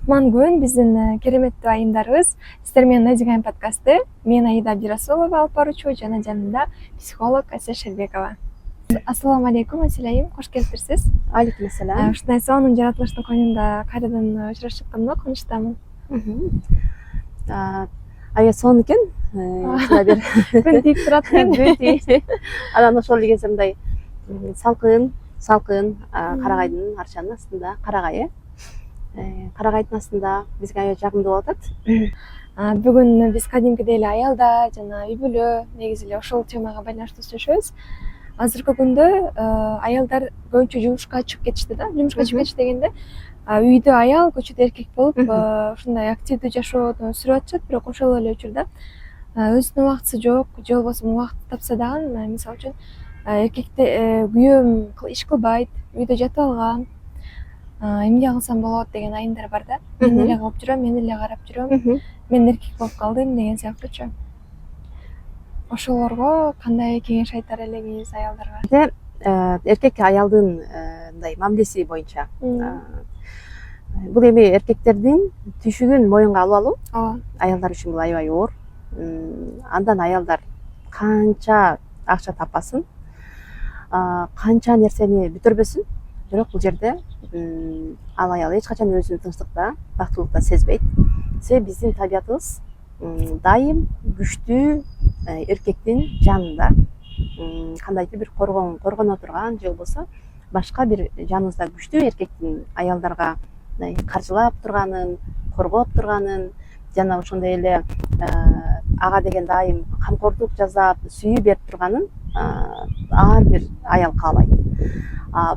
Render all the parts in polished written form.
Кутман биздин кереметтүү айымдарыбыз. Сиздер менен Надигайым подкасты. Мен Аида Абдирасулова алып баруучу жана жанымда психолог Ася Шербекова. Ассаламу алейкум, Аселайым, кош келиптирсиз. Алейкум ассалам. Ушундай сонун жаратылыштын койнунда кайрадан учурашып атканыма кубанычтамын. Аябай сонун экен. Ушундай бир Күн тийип турат экен. Анан ошол кезде мындай салкын карагайдын арчанын астында, карагайдын астында бизге аябай жагымдуу болуп атат. Бүгүн биз кадимкидей эле аялдар жана үй бүлө, негизи эле ошол темага байланыштуу сүйлөшөбүз. Азыркы күндө аялдар көбүнчө жумушка чыгып кетишти да. Жумушка чыгып кетиш дегенде үйдө аял, көчөдө эркек болуп, ушундай активдүү жашоону сүрүп атышат, бирок ошол эле учурда өзүнүн убактысы жок, же болбосо убакыт тапса дагы, мисалы үчүн эркекте күйөөм иш кылбайт, үйдө жатып алган, эмне кылсам болот деген айымдар бар да. Мен эле кылып жүрөм, мен эле карап жүрөм, мен эркек болуп калдым деген сыяктуучу. Ошолорго кандай кеңеш айтар элеңиз аялдарга? Эркек аялдын мындай мамилеси боюнча бул эми эркектердин түйшүгүн моюнга алып алуу аялдар үчүн бул аябай оор. Андан аялдар канча акча таппасын, канча нерсени бүтүрбөсүн, бирок бул жерде ал аял эч качан өзүн тынчтыкта, бактылыкта сезбейт. Себеби биздин табиятыбыз дайым күчтүү эркектин жанында кандайдыр бир коргоно турган же болбосо башка бир жаныбызда күчтүү эркектин аялдарга каржылап турганын, коргоп турганын жана ошондой эле ага деген дайым камкордук жасап, сүйүү берип турганын ар бир аял каалайт.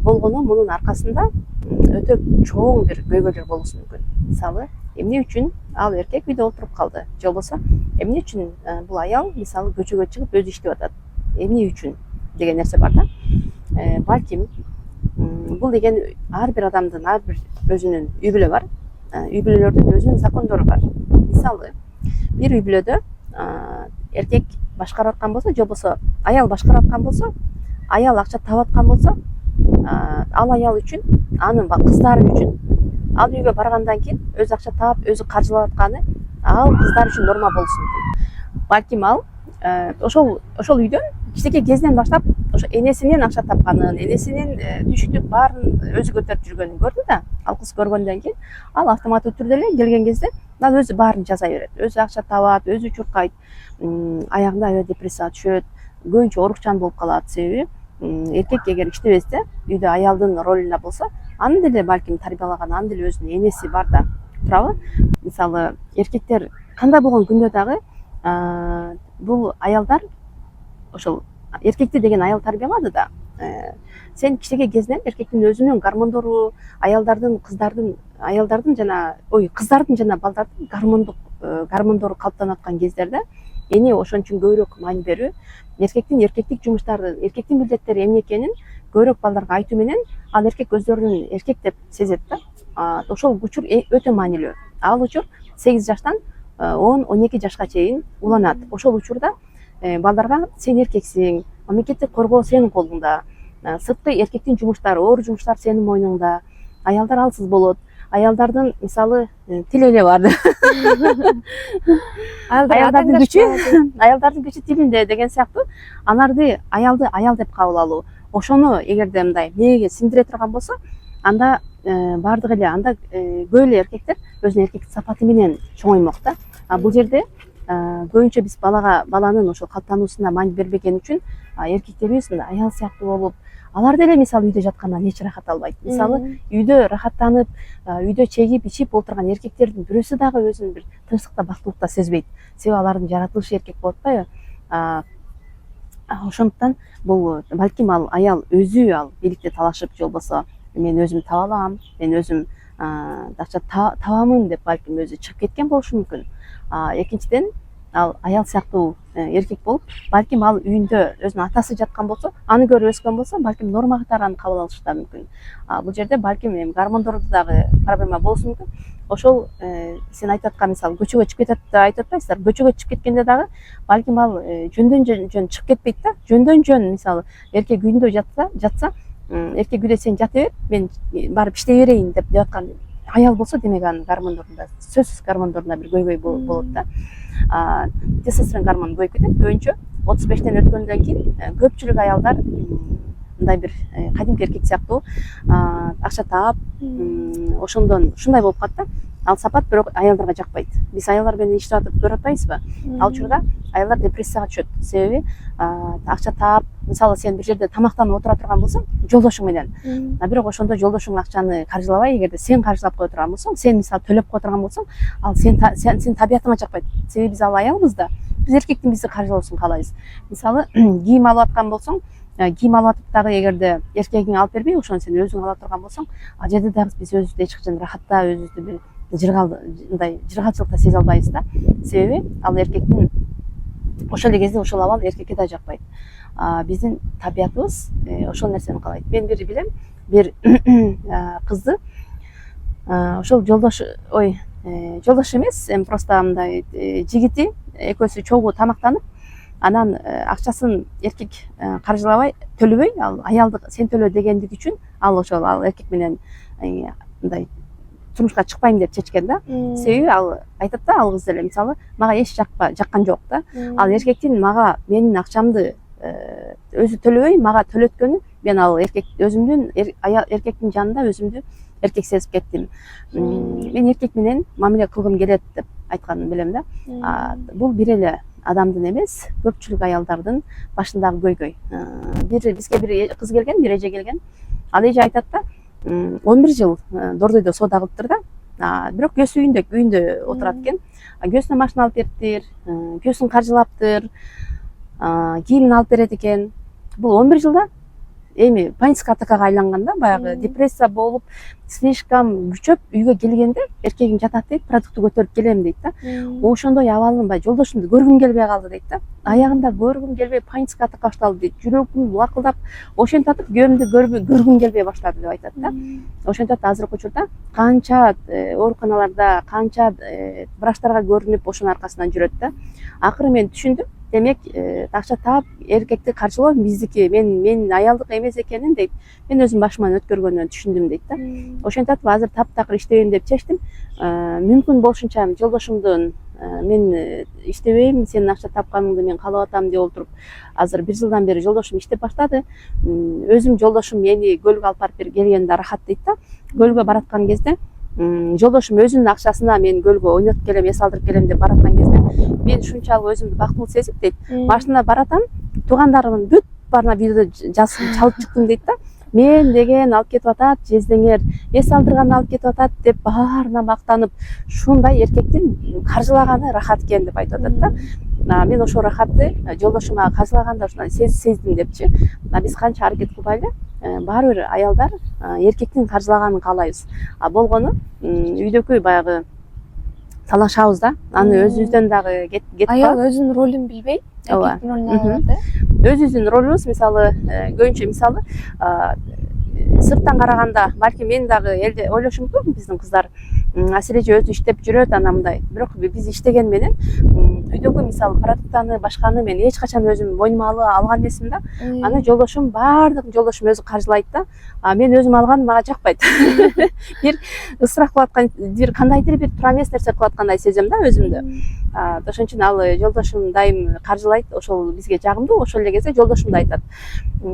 Болгону мунун аркасында өтө чоң бир көйгөйлөр болушу мүмкүн. Мисалы, эмне үчүн ал эркек үйдө отуруп калды, же болбосо эмне үчүн бул аял мисалы көчөгө чыгып өзү иштеп атат, эмне үчүн деген нерсе бар да. Балким бул деген ар бир адамдын, ар бир өзүнүн үй бүлө бар. Үй бүлөлөрдүн өзүнүн закондору бар. Мисалы, бир үй бүлөдө эркек башкарып аткан болсо, же болбосо аял башкарып аткан болсо, аял акча таап аткан болсо, ал аял үчүн, анын кыздары үчүн, ал үйгө баргандан кийин өзү акча таап, өзү каржылап атканы ал кыздар үчүн норма болушу мүмкүн. Балким ал ошол үйдөн кичинекей кезинен баштап ошо энесинен акча тапканын, энесинин түшүктүк баарын өзү көтөрүп жүргөнүн көрдү да. Ал кыз көргөндөн кийин ал автоматтуу түрдө эле келген кезде ал өзү баарын жасай берет. Өзү акча табат, өзү чуркайт, аягында аябай депрессияга түшөт, көбүнчө орукчан болуп калат. Себеби эркек эгер иштебесе, үйдө аялдын ролунда болсо, анын деле балким тарбиялаган, анын деле өзүнүн энеси бар да, туурабы? Мисалы, эркектер кандай болгон күндө дагы бул аялдар ошол эркекти деген аял тарбиялады да. Сен кичинекей кезинен эркектин өзүнүн гормондору, аялдардын жана кыздардын жана балдардын гормондору калыптанып аткан кездерде эне ошон үчүн көбүрөөк маани берүү, эркектик жумуштарды, эркектин милдеттери эмне экенин көбүрөөк балдарга айтуу менен ал эркек өздөрүнүн эркек деп сезет да. Ошол учур өтө маанилүү. Ал учур 8 жаштан 10-12 жашка чейин уланат. Ошол учурда балдарга сен эркексиң, мамлекеттик коргоо сенин колуңда, сырткы эркектин жумуштары, оор жумуштар сенин мойнуңда, аялдар алсыз болот. Аялдардын мисалы тил эле бар. Аялдардын күчү тилинде деген сыяктуу. Аларды аялды аял деп кабыл алуу. Ошону эгерде мындай мээге сиңдире турган болсо, анда бардык эле анда көп эле эркектер өзүнүн эркектик сапаты менен чоңоймок да. Бул жерде көбүнчө биз баланын ошол калыптануусуна маани бербеген үчүн эркектерибиз аял сыяктуу болуп, алар деле мисалы үйдө жаткандан эч рахат албайт. Мисалы, үйдө рахаттанып, үйдө чегип, ичип олтурган эркектердин бирөөсү дагы өзүн бир тынчтыкта, бактылыкта сезбейт. Себеби алардын жаратылышы эркек болуп атпайбы? Ошондуктан бул балким ал аял өзү ал бийликти талашып, же болбосо мен өзүм таба алам, мен өзүм акча табамын деп балким өзү чыгып кеткен болушу мүмкүн. Экинчиден, ал аял сыяктуу эркек болуп, балким ал үйүндө өзүнүн атасы жаткан болсо, аны көрүп өскөн болсо, балким норма катары аны кабыл алышы да мүмкүн. Бул жерде балким гормондордо дагы проблема болушу мүмкүн. Ошол сен айтып аткан мисалы көчөгө чыгып кетет деп айтып атпайсыздар. Көчөгө чыгып кеткенде дагы балким ал жөндөн жөн чыгып кетпейт да. Жөндөн жөн мисалы эркек үйүндө жатса, эркек үйдө сен жата бер, мен барып иштей берейин деп аткан аял болсо демек анын гормондорунда сөзсүз гормондорунда бир көйгөй болот да. Тестостерон гормону көйүп кетет. Көбүнчө 35-тен өткөндөн кийин көпчүлүк аялдар мындай бир кадимки эркек сыяктуу акча таап ошондон ушундай болуп калат да. Ал сапат бирок аялдарга жакпайт. Биз аялдар менен иштеп атып көрүп атпайбызбы? Ал учурда аялдар депрессияга түшөт. Себеби акча таап, мисалы сен бир жерде тамактанып отура турган болсоң, жолдошуң менен. Бирок ошондо жолдошуң акчаны каржылабай, эгерде сен каржылап кое турган болсоң, сен мисалы төлөп кое турган болсоң, ал сен табиятыңа жакпайт. Себеби биз ал аялбыз да. Биз эркектин бизди каржылоосун каалайбыз. Мисалы кийим алып аткан болсоң, кийим алып атып дагы эгерде эркегиң алып бербей, ошону сен өзүң ала турган болсоң, ал жерде дагы биз өзүбүздү эч качан рахатта, өзүбүздү бир жыргалчылыкта сезе албайбыз да. Себеби ал эркектин ошол эле кезде ошол абал эркекке да жакпайт. Биздин табиятыбыз ошол нерсени каалайт. Мен билем, бир кызды ошол жолдош эмес, эми просто мындай жигити экөөсү чогуу тамактанып, анан акчасын эркек каржылабай, төлөбөй, ал аялды сен төлө дегендик үчүн ал ошол эркек менен мындай турмушка чыкпайм деп чечкен да. Себеби ал айтат да, ал кыз деле мисалы мага эч жаккан жок да. Ал эркектин мага менин акчамды өзү төлөбөй, мага төлөткөнү мен ал өзүмдүн эркектин жанында өзүмдү эркек сезип кеттим. Мен эркек менен мамиле кылгым келет деп айтканын билем да. Бул бир эле адамдын эмес, көпчүлүк аялдардын башындагы көйгөй. Бизге бир кыз келген, бир эже келген. Ал эже айтат да, 11 жыл Дордойдо соода кылыптыр да. Бирок күйөөсү үйүндө отурат экен. Күйөөсүнө машина алып бериптир, күйөөсүн каржылаптыр, кийимин алып берет экен. Бул 11 жылда эми паническая атакага айланган да, баягы депрессия болуп, слишком күчөп үйгө келгенде эркегим жатат дейт, продукты көтөрүп келем дейт да. Ошондой абалын баягы жолдошумду көргүм келбей калды дейт да. Аягында көргүм келбей паническая атака башталды дейт. Жүрөгүм лакылдап, ошентип атып күйөөмдү көргүм келбей баштады деп айтат да. Ошентип атып азыркы учурда канча ооруканаларда, канча врачтарга көрүнүп ошонун аркасынан жүрөт да. Акыры мен түшүндүм. Демек, акча таап эркекти каржылоо биздики, мен аялдык эмес экенин дейт. Мен өзүм башыман өткөргөндөн түшүндүм дейт да. Ошентип атып азыр таптакыр иштебейм деп чечтим. Мүмкүн болушунча жолдошумдун мен иштебейм, сенин акча тапканыңды мен каалап атам деп олтуруп, азыр 1 жылдан бери жолдошум иштеп баштады. Өзүм жолдошум мени көлгө алып барып келгенде рахат дейт да. Көлгө бараткан кезде жолдошум өзүнүн акчасына мен көлгө ойнотуп келем, эс алдырып келем деп бараткан кезде мен ушунчалык өзүмдү бактылуу сезип дейт. Машинада баратам, туугандарымдын бүт баарына видео чалып чыктым дейт да. Мен деген алып кетип атат, жездеңер эс алдырган алып кетип атат деп баарына мактанып, ушундай эркектин каржылаганы рахат экен деп айтып атат да. Мен ошол рахатты жолдошума каржылаганда ушундай сездим депчи. Биз канча аракет кылбайлы, баары бир аялдар эркектин каржылаганын каалайбыз. Болгону үйдөгү баягы талашабыз да. Аны өзүбүздөн дагы кетип аял өзүнүн ролун билбей, эркектин ролун алат да. Өзүбүздүн ролубуз мисалы көбүнчө мисалы сырттан караганда балким мен дагы элде ойлошу мүмкүн, биздин кыздар Асиреже өзү иштеп жүрөт, ана мындай. Бирок биз иштеген менен үйдөгү мисалы продуктаны башканы мен эч качан өзүм мойнума алган эмесмин да. Аны жолдошум, баардык жолдошум өзү каржылайт да. Мен өзүм алган мага жакпайт. Бир ысырак кылып аткан, бир кандайдыр бир туура эмес нерсе кылып аткандай сезем да өзүмдү. Ошон үчүн ал жолдошум дайым каржылайт, ошол бизге жагымдуу. Ошол эле кезде жолдошум да айтат.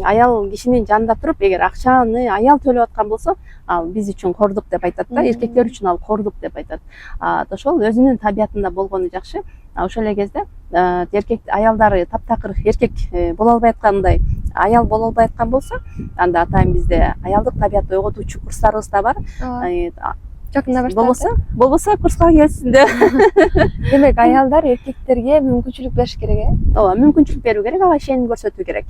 Аял кишинин жанында туруп, эгер акчаны аял төлөп аткан болсо, ал биз үчүн кордук деп айтат да. Эркектер үчүн ал кордук деп айтат. Ошол өзүнүн табиятында болгону жакшы. Ошол эле кезде эркек аялдары таптакыр эркек боло албай аткандай, аял боло албай аткан болсо, анда атайын бизде аялдык табиятты ойготуучу курстарыбыз да бар. Жакында башталат. Болбосо курска келсин деп. Демек, аялдар эркектерге мүмкүнчүлүк бериш керек, Ооба, мүмкүнчүлүк берүү керек, ага ишеним көрсөтүү керек.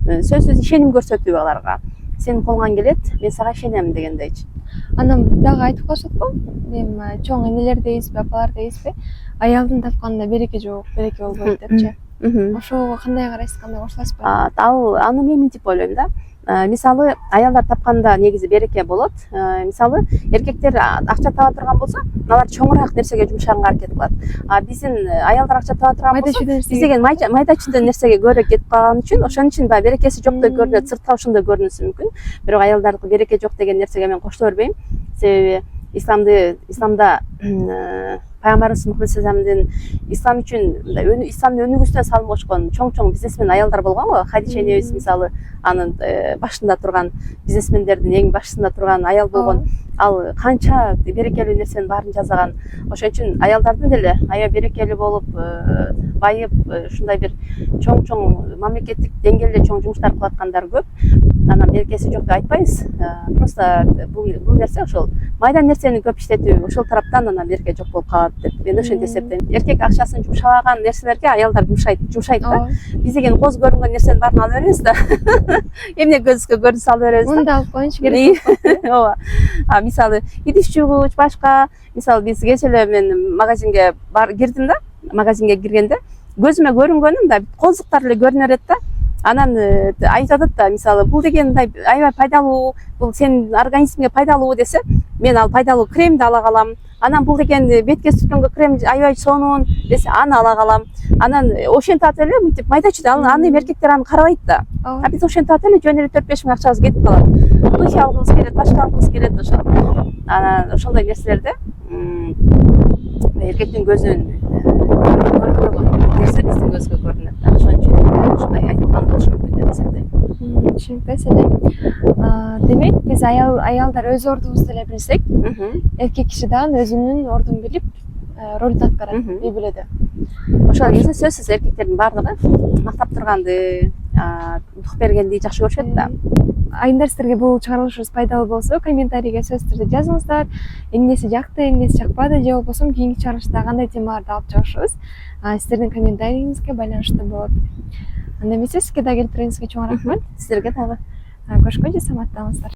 Сөзсүз ишеним көрсөтүү аларга. Сенин колуңан келет, мен сага ишенем дегендейчи. Анан дагы айтып калышат-го, эми чоң энелер дейбизби, апалар дейбизби, аялдын тапканында береке жок, береке болбойт депчи. Ошого кандай карайсыз, кандай кошуласызбы? Аны мен мынтип ойлойм да. Мисалы аялдар тапканда негизи береке болот. Мисалы эркектер акча таба турган болсо, алар чоңураак нерсеге жумшаганга аракет кылат. Биздин аялдар акча таба турган болсо, биз деген майда чүйдөн нерсеге көбүрөөк кетип калган үчүн, ошон үчүн баягы берекеси жок деп көрүнөт, сыртка ошондой көрүнүшү мүмкүн. Бирок аялдардыкы береке жок деген нерсеге мен кошуло бербейм. Себеби исламда пайгамбарыбыз Мухаммед саллаллаху ислам үчүн исламды өнүгүүсүнө салым кошкон чоң бизнесмен аялдар болгон го. Хадиша энебиз мисалы анын башында турган бизнесмендердин эң башында турган аял болгон. Ал канча берекелүү нерсенин баарын жасаган. Ошон үчүн аялдардын деле аябай берекелүү болуп, байып, ушундай бир чоң мамлекеттик деңгээлде чоң жумуштар кылып аткандар көп. Анан берекеси жок деп айтпайбыз. Просто бул нерсе ошол майда нерсени көп иштетүү, ошол тараптан анан береке жок болуп калат деп мен ошентип эсептейм. Эркек акчасын жумшабаган нерселерге аялдар жумшайт да. Биз деген коз көрүнгөн нерсенин баарын алып беребиз да. Эмне көзгө көрүнсө алып беребиз да. Муну да алып коюнчу керек. Ооба. Мисалы идиш жуугуч башка, мисалы биз кечээ эле мен магазинге кирдим да. Магазинге киргенде көзүмө көрүнгөнүм да козуктар эле көрүнө берет да. Анан айтып атат да, мисалы бул деген аябай пайдалуу, бул сенин организмиңе пайдалуу десе, мен ал пайдалуу кремди ала калам. Анан бул деген бетке сүрткөнгө крем аябай сонун десе, аны ала калам. Анан ошентип атып эле мынтип майдачу да, аны эркектер аны карабайт да. Биз ошентип атып эле жөн эле 4-5 миң акчабыз кетип калат. Туфли алгыбыз келет, башка алгыбыз келет ошо. Анан ошондой нерселерде эркектин көзүнөн көрүнбөгөн нерсе биздин көзгө көрүнөт да. Ошон үчүн ушундай айтылган болушу мүмкүн деп эсептейм. Түшүнүктүү эле. Демек биз аялдар өз ордубузду эле билсек, эркек киши дагы өзүнүн ордун билип ролун аткарат үй бүлөдө. Ошол кезде сөзсүз эркектердин баардыгы мактап турганды, дук бергенди жакшы көрүшөт да. Айымдар, сиздерге бул чыгарылышыбыз пайдалуу болсо, комментарийге сөзсүз түрдө жазыңыздар. Эмнеси жакты, эмнеси жакпады, же болбосо кийинки чыгарылышта кандай темаларды алып чыгышыбыз сиздердин комментарийиңизге байланыштуу болот. Анда эмесе сизге да келип туруңузга чоң рахмат. Сиздерге дагы. Көрүшкөнчө саламатта болуңуздар.